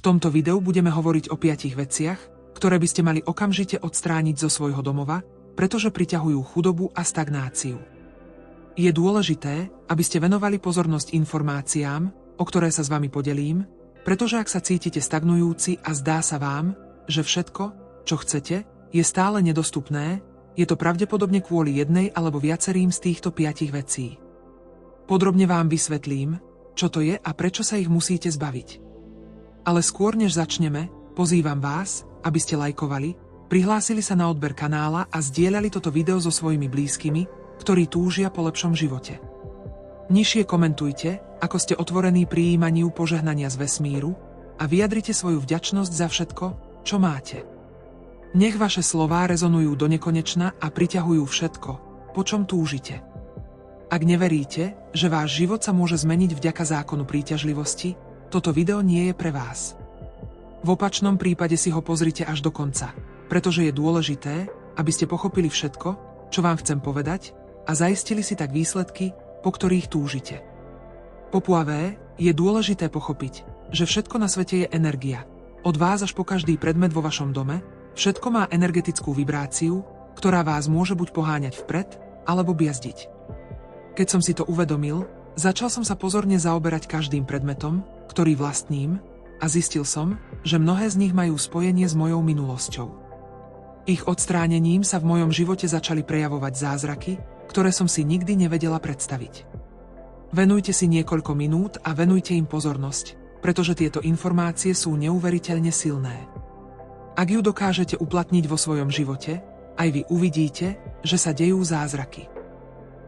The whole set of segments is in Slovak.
tomto videu budeme hovoriť o 5 veciach, ktoré by ste mali okamžite odstrániť zo svojho domova, pretože priťahujú chudobu a stagnáciu. Je dôležité, aby ste venovali pozornosť informáciám, o ktoré sa s vami podelím, pretože ak sa cítite stagnujúci a zdá sa vám, že všetko, čo chcete, je stále nedostupné, je to pravdepodobne kvôli jednej alebo viacerým z týchto 5 vecí. Podrobne vám vysvetlím, čo to je a prečo sa ich musíte zbaviť. Ale skôr než začneme, pozývam vás, aby ste lajkovali, prihlásili sa na odber kanála a zdieľali toto video so svojimi blízkymi, ktorí túžia po lepšom živote. Nižšie komentujte, ako ste otvorení prijímaniu požehnania z vesmíru a vyjadrite svoju vďačnosť za všetko, čo máte. Nech vaše slová rezonujú do nekonečna a priťahujú všetko, po čom túžite. Ak neveríte, že váš život sa môže zmeniť vďaka zákonu príťažlivosti, toto video nie je pre vás. V opačnom prípade si ho pozrite až do konca, pretože je dôležité, aby ste pochopili všetko, čo vám chcem povedať, a zaistili si tak výsledky, po ktorých túžite. Po prvé, je dôležité pochopiť, že všetko na svete je energia. Od vás až po každý predmet vo vašom dome, všetko má energetickú vibráciu, ktorá vás môže buď poháňať vpred, alebo biazdiť. Keď som si to uvedomil, začal som sa pozorne zaoberať každým predmetom, ktorý vlastním, a zistil som, že mnohé z nich majú spojenie s mojou minulosťou. Ich odstránením sa v mojom živote začali prejavovať zázraky, ktoré som si nikdy nevedela predstaviť. Venujte si niekoľko minút a venujte im pozornosť, pretože tieto informácie sú neuveriteľne silné. Ak ju dokážete uplatniť vo svojom živote, aj vy uvidíte, že sa dejú zázraky.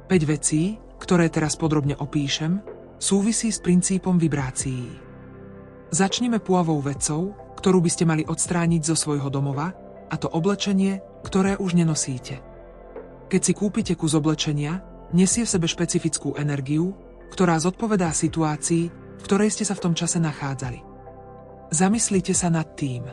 5 vecí, ktoré teraz podrobne opíšem, súvisí s princípom vibrácií. Začnime prvou vecou, ktorú by ste mali odstrániť zo svojho domova, a to oblečenie, ktoré už nenosíte. Keď si kúpite kus oblečenia, nesie v sebe špecifickú energiu, ktorá zodpovedá situácii, v ktorej ste sa v tom čase nachádzali. Zamyslite sa nad tým.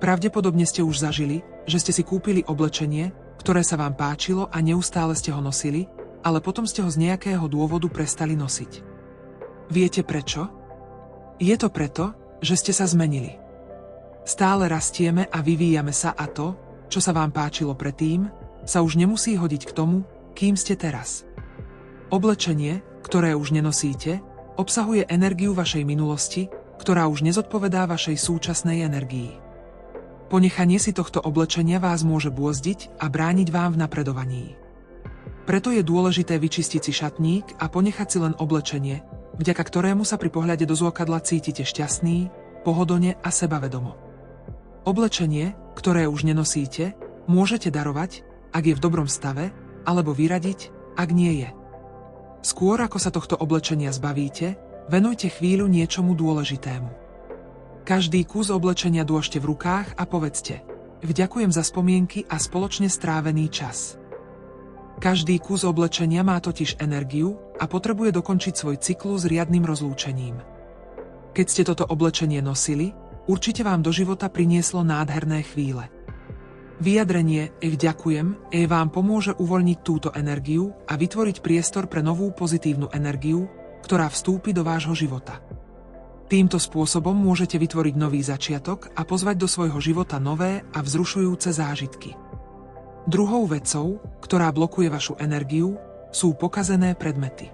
Pravdepodobne ste už zažili, že ste si kúpili oblečenie, ktoré sa vám páčilo a neustále ste ho nosili, ale potom ste ho z nejakého dôvodu prestali nosiť. Viete prečo? Je to preto, že ste sa zmenili. Stále rastieme a vyvíjame sa a to, čo sa vám páčilo predtým, sa už nemusí hodiť k tomu, kým ste teraz. Oblečenie, ktoré už nenosíte, obsahuje energiu vašej minulosti, ktorá už nezodpovedá vašej súčasnej energii. Ponechanie si tohto oblečenia vás môže bôzdiť a brániť vám v napredovaní. Preto je dôležité vyčistiť si šatník a ponechať si len oblečenie, vďaka ktorému sa pri pohľade do zrkadla cítite šťastný, pohodlne a sebavedomo. Oblečenie, ktoré už nenosíte, môžete darovať, ak je v dobrom stave, alebo vyradiť, ak nie je. Skôr ako sa tohto oblečenia zbavíte, venujte chvíľu niečomu dôležitému. Každý kus oblečenia dôžte v rukách a povedzte: vďakujem za spomienky a spoločne strávený čas. Každý kus oblečenia má totiž energiu a potrebuje dokončiť svoj cyklus riadnym rozlúčením. Keď ste toto oblečenie nosili, určite vám do života prinieslo nádherné chvíle. Vyjadrenie ďakujem vám pomôže uvoľniť túto energiu a vytvoriť priestor pre novú pozitívnu energiu, ktorá vstúpi do vášho života. Týmto spôsobom môžete vytvoriť nový začiatok a pozvať do svojho života nové a vzrušujúce zážitky. Druhou vecou, ktorá blokuje vašu energiu, sú pokazené predmety.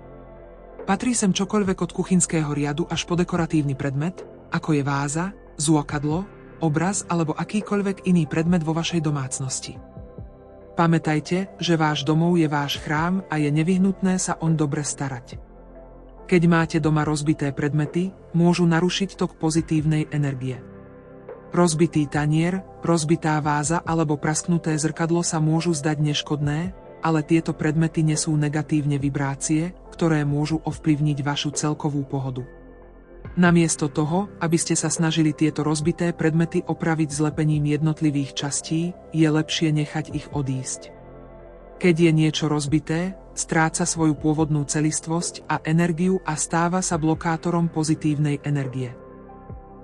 Patrí sem čokoľvek od kuchynského riadu až po dekoratívny predmet, ako je váza, zrkadlo, obraz alebo akýkoľvek iný predmet vo vašej domácnosti. Pamätajte, že váš domov je váš chrám a je nevyhnutné sa oň dobre starať. Keď máte doma rozbité predmety, môžu narušiť tok pozitívnej energie. Rozbitý tanier, rozbitá váza alebo prasknuté zrkadlo sa môžu zdať neškodné, ale tieto predmety nesú negatívne vibrácie, ktoré môžu ovplyvniť vašu celkovú pohodu. Namiesto toho, aby ste sa snažili tieto rozbité predmety opraviť zlepením jednotlivých častí, je lepšie nechať ich odísť. Keď je niečo rozbité, stráca svoju pôvodnú celistvosť a energiu a stáva sa blokátorom pozitívnej energie.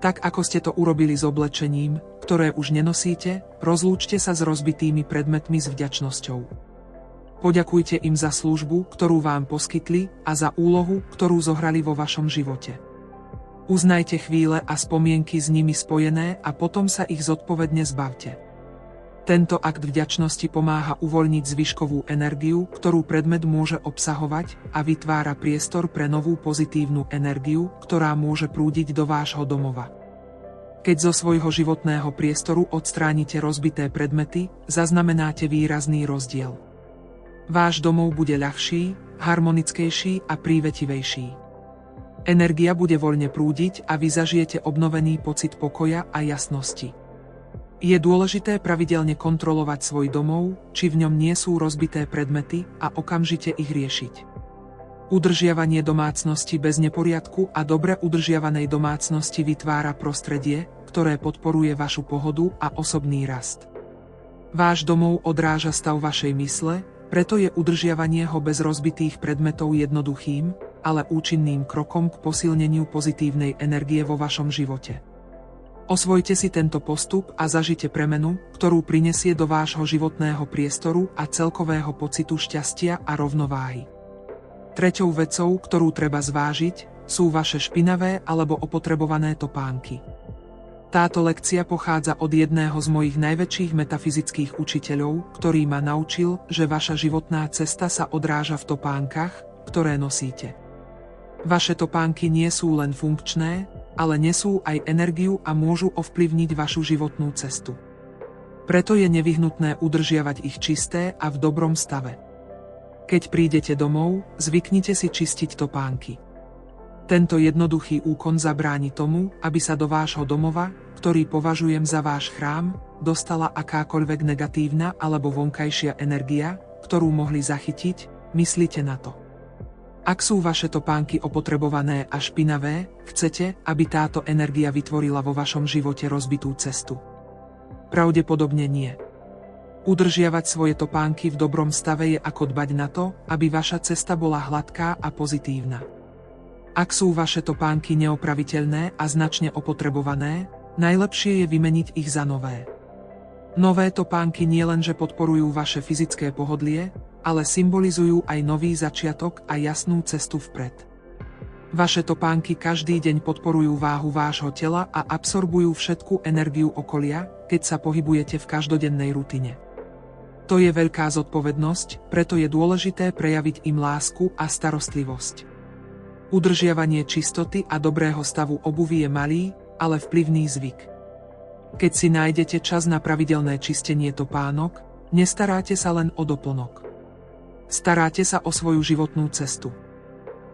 Tak ako ste to urobili s oblečením, ktoré už nenosíte, rozlúčte sa s rozbitými predmetmi s vďačnosťou. Poďakujte im za službu, ktorú vám poskytli, a za úlohu, ktorú zohrali vo vašom živote. Uznajte chvíle a spomienky s nimi spojené a potom sa ich zodpovedne zbavte. Tento akt vďačnosti pomáha uvoľniť zvyškovú energiu, ktorú predmet môže obsahovať, a vytvára priestor pre novú pozitívnu energiu, ktorá môže prúdiť do vášho domova. Keď zo svojho životného priestoru odstránite rozbité predmety, zaznamenáte výrazný rozdiel. Váš domov bude ľahší, harmonickejší a prívetivejší. Energia bude voľne prúdiť a vy zažijete obnovený pocit pokoja a jasnosti. Je dôležité pravidelne kontrolovať svoj domov, či v ňom nie sú rozbité predmety, a okamžite ich riešiť. Udržiavanie domácnosti bez neporiadku a dobre udržiavanej domácnosti vytvára prostredie, ktoré podporuje vašu pohodu a osobný rast. Váš domov odráža stav vašej mysle, preto je udržiavanie ho bez rozbitých predmetov jednoduchým, ale účinným krokom k posilneniu pozitívnej energie vo vašom živote. Osvojte si tento postup a zažite premenu, ktorú prinesie do vášho životného priestoru a celkového pocitu šťastia a rovnováhy. Treťou vecou, ktorú treba zvážiť, sú vaše špinavé alebo opotrebované topánky. Táto lekcia pochádza od jedného z mojich najväčších metafyzických učiteľov, ktorý ma naučil, že vaša životná cesta sa odráža v topánkach, ktoré nosíte. Vaše topánky nie sú len funkčné, ale nesú aj energiu a môžu ovplyvniť vašu životnú cestu. Preto je nevyhnutné udržiavať ich čisté a v dobrom stave. Keď prídete domov, zvyknite si čistiť topánky. Tento jednoduchý úkon zabráni tomu, aby sa do vášho domova, ktorý považujem za váš chrám, dostala akákoľvek negatívna alebo vonkajšia energia, ktorú mohli zachytiť. Myslite na to. Ak sú vaše topánky opotrebované a špinavé, chcete, aby táto energia vytvorila vo vašom živote rozbitú cestu? Pravdepodobne nie. Udržiavať svoje topánky v dobrom stave je ako dbať na to, aby vaša cesta bola hladká a pozitívna. Ak sú vaše topánky neopraviteľné a značne opotrebované, najlepšie je vymeniť ich za nové. Nové topánky nielenže podporujú vaše fyzické pohodlie, ale symbolizujú aj nový začiatok a jasnú cestu vpred. Vaše topánky každý deň podporujú váhu vášho tela a absorbujú všetku energiu okolia, keď sa pohybujete v každodennej rutine. To je veľká zodpovednosť, preto je dôležité prejaviť im lásku a starostlivosť. Udržiavanie čistoty a dobrého stavu obuvi je malý, ale vplyvný zvyk. Keď si nájdete čas na pravidelné čistenie topánok, nestaráte sa len o doplnok. Staráte sa o svoju životnú cestu.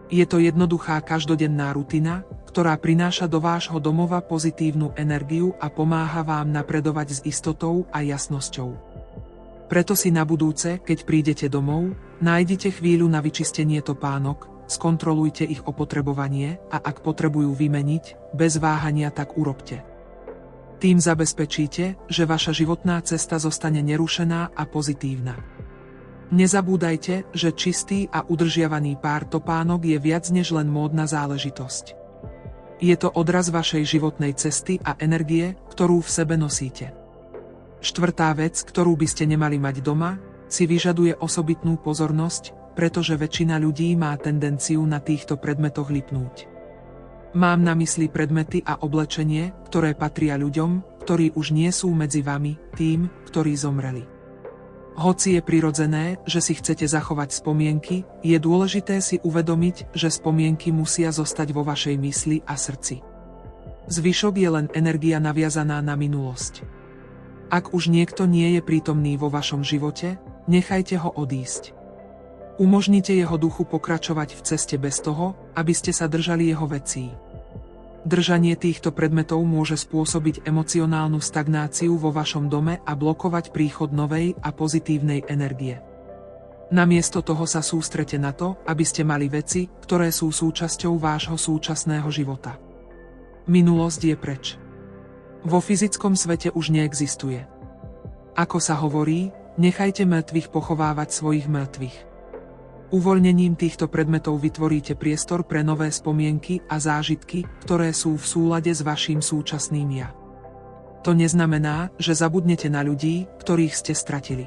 Je to jednoduchá každodenná rutina, ktorá prináša do vášho domova pozitívnu energiu a pomáha vám napredovať s istotou a jasnosťou. Preto si na budúce, keď prídete domov, nájdite chvíľu na vyčistenie topánok, skontrolujte ich opotrebovanie a ak potrebujú vymeniť, bez váhania tak urobte. Tým zabezpečíte, že vaša životná cesta zostane nerušená a pozitívna. Nezabúdajte, že čistý a udržiavaný pár topánok je viac než len módna záležitosť. Je to odraz vašej životnej cesty a energie, ktorú v sebe nosíte. Štvrtá vec, ktorú by ste nemali mať doma, si vyžaduje osobitnú pozornosť, pretože väčšina ľudí má tendenciu na týchto predmetoch lipnúť. Mám na mysli predmety a oblečenie, ktoré patria ľuďom, ktorí už nie sú medzi vami, tým, ktorí zomreli. Hoci je prirodzené, že si chcete zachovať spomienky, je dôležité si uvedomiť, že spomienky musia zostať vo vašej mysli a srdci. Zvyšok je len energia naviazaná na minulosť. Ak už niekto nie je prítomný vo vašom živote, nechajte ho odísť. Umožnite jeho duchu pokračovať v ceste bez toho, aby ste sa držali jeho vecí. Držanie týchto predmetov môže spôsobiť emocionálnu stagnáciu vo vašom dome a blokovať príchod novej a pozitívnej energie. Namiesto toho sa sústrete na to, aby ste mali veci, ktoré sú súčasťou vášho súčasného života. Minulosť je preč. Vo fyzickom svete už neexistuje. Ako sa hovorí, nechajte mŕtvych pochovávať svojich mŕtvych. Uvoľnením týchto predmetov vytvoríte priestor pre nové spomienky a zážitky, ktoré sú v súlade s vaším súčasným ja. To neznamená, že zabudnete na ľudí, ktorých ste stratili.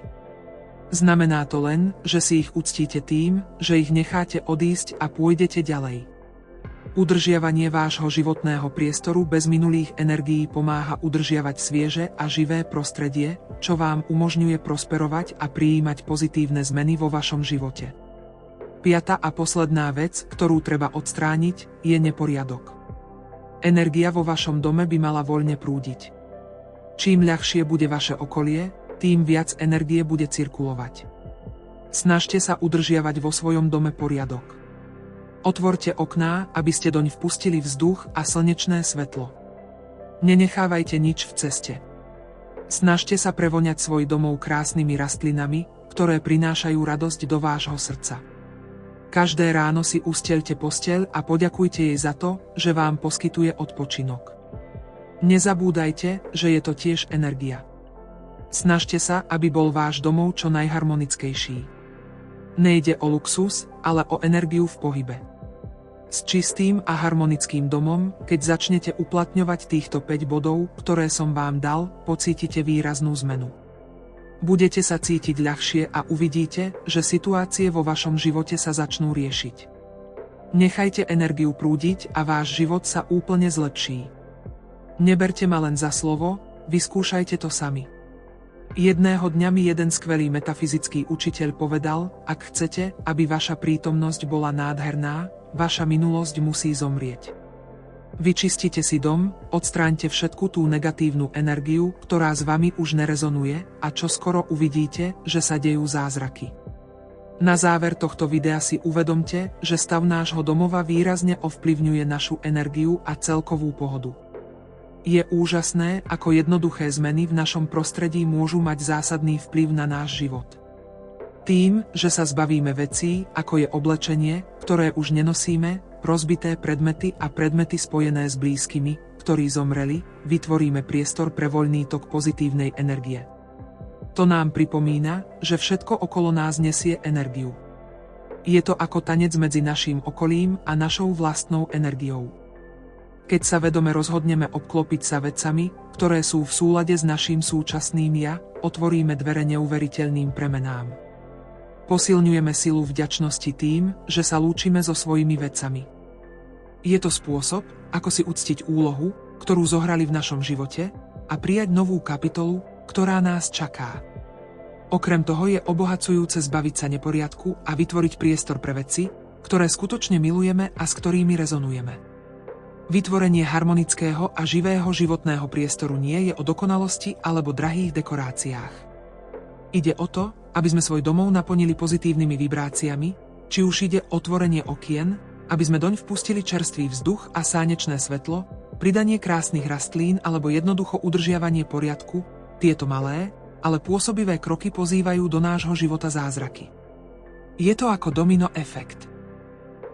Znamená to len, že si ich uctíte tým, že ich necháte odísť a pôjdete ďalej. Udržiavanie vášho životného priestoru bez minulých energií pomáha udržiavať svieže a živé prostredie, čo vám umožňuje prosperovať a prijímať pozitívne zmeny vo vašom živote. Piata a posledná vec, ktorú treba odstrániť, je neporiadok. Energia vo vašom dome by mala voľne prúdiť. Čím ľahšie bude vaše okolie, tým viac energie bude cirkulovať. Snažte sa udržiavať vo svojom dome poriadok. Otvorte okná, aby ste doň vpustili vzduch a slnečné svetlo. Nenechávajte nič v ceste. Snažte sa prevoňať svoj domov krásnymi rastlinami, ktoré prinášajú radosť do vášho srdca. Každé ráno si usteľte posteľ a poďakujte jej za to, že vám poskytuje odpočinok. Nezabúdajte, že je to tiež energia. Snažte sa, aby bol váš domov čo najharmonickejší. Nejde o luxus, ale o energiu v pohybe. S čistým a harmonickým domom, keď začnete uplatňovať týchto 5 bodov, ktoré som vám dal, pocítite výraznú zmenu. Budete sa cítiť ľahšie a uvidíte, že situácie vo vašom živote sa začnú riešiť. Nechajte energiu prúdiť a váš život sa úplne zlepší. Neberte ma len za slovo, vyskúšajte to sami. Jedného dňa mi jeden skvelý metafyzický učiteľ povedal, ak chcete, aby vaša prítomnosť bola nádherná, vaša minulosť musí zomrieť. Vyčistite si dom, odstráňte všetku tú negatívnu energiu, ktorá s vami už nerezonuje, a čoskoro uvidíte, že sa dejú zázraky. Na záver tohto videa si uvedomte, že stav nášho domova výrazne ovplyvňuje našu energiu a celkovú pohodu. Je úžasné, ako jednoduché zmeny v našom prostredí môžu mať zásadný vplyv na náš život. Tým, že sa zbavíme vecí, ako je oblečenie, ktoré už nenosíme, rozbité predmety a predmety spojené s blízkymi, ktorí zomreli, vytvoríme priestor pre voľný tok pozitívnej energie. To nám pripomína, že všetko okolo nás nesie energiu. Je to ako tanec medzi naším okolím a našou vlastnou energiou. Keď sa vedome rozhodneme obklopiť sa vecami, ktoré sú v súlade s naším súčasným ja, otvoríme dvere neuveriteľným premenám. Posilňujeme silu vďačnosti tým, že sa lúčime so svojimi vecami. Je to spôsob, ako si uctiť úlohu, ktorú zohrali v našom živote, a prijať novú kapitolu, ktorá nás čaká. Okrem toho je obohacujúce zbaviť sa neporiadku a vytvoriť priestor pre veci, ktoré skutočne milujeme a s ktorými rezonujeme. Vytvorenie harmonického a živého životného priestoru nie je o dokonalosti alebo drahých dekoráciách. Ide o to, aby sme svoj domov naplnili pozitívnymi vibráciami, či už ide o otvorenie okien, aby sme doň vpustili čerstvý vzduch a slnečné svetlo, pridanie krásnych rastlín alebo jednoducho udržiavanie poriadku, tieto malé, ale pôsobivé kroky pozývajú do nášho života zázraky. Je to ako domino efekt.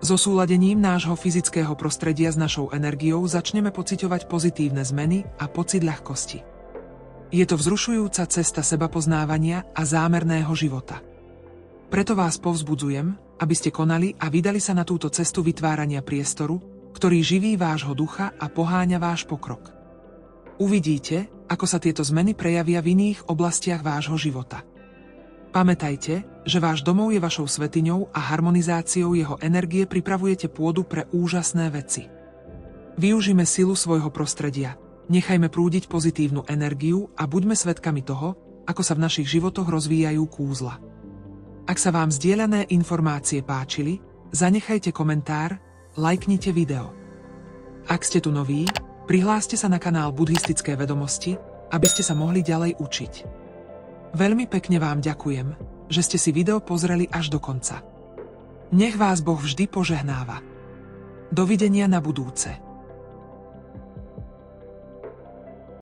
Zosúladením nášho fyzického prostredia s našou energiou začneme pociťovať pozitívne zmeny a pocit ľahkosti. Je to vzrušujúca cesta sebapoznávania a zámerného života. Preto vás povzbudzujem, aby ste konali a vydali sa na túto cestu vytvárania priestoru, ktorý živí vášho ducha a poháňa váš pokrok. Uvidíte, ako sa tieto zmeny prejavia v iných oblastiach vášho života. Pamätajte, že váš domov je vašou svetiňou a harmonizáciou jeho energie pripravujete pôdu pre úžasné veci. Využime silu svojho prostredia. Nechajme prúdiť pozitívnu energiu a buďme svedkami toho, ako sa v našich životoch rozvíjajú kúzla. Ak sa vám zdieľané informácie páčili, zanechajte komentár, lajknite video. Ak ste tu noví, prihláste sa na kanál Buddhistické vedomosti, aby ste sa mohli ďalej učiť. Veľmi pekne vám ďakujem, že ste si video pozreli až do konca. Nech vás Boh vždy požehnáva. Dovidenia na budúce.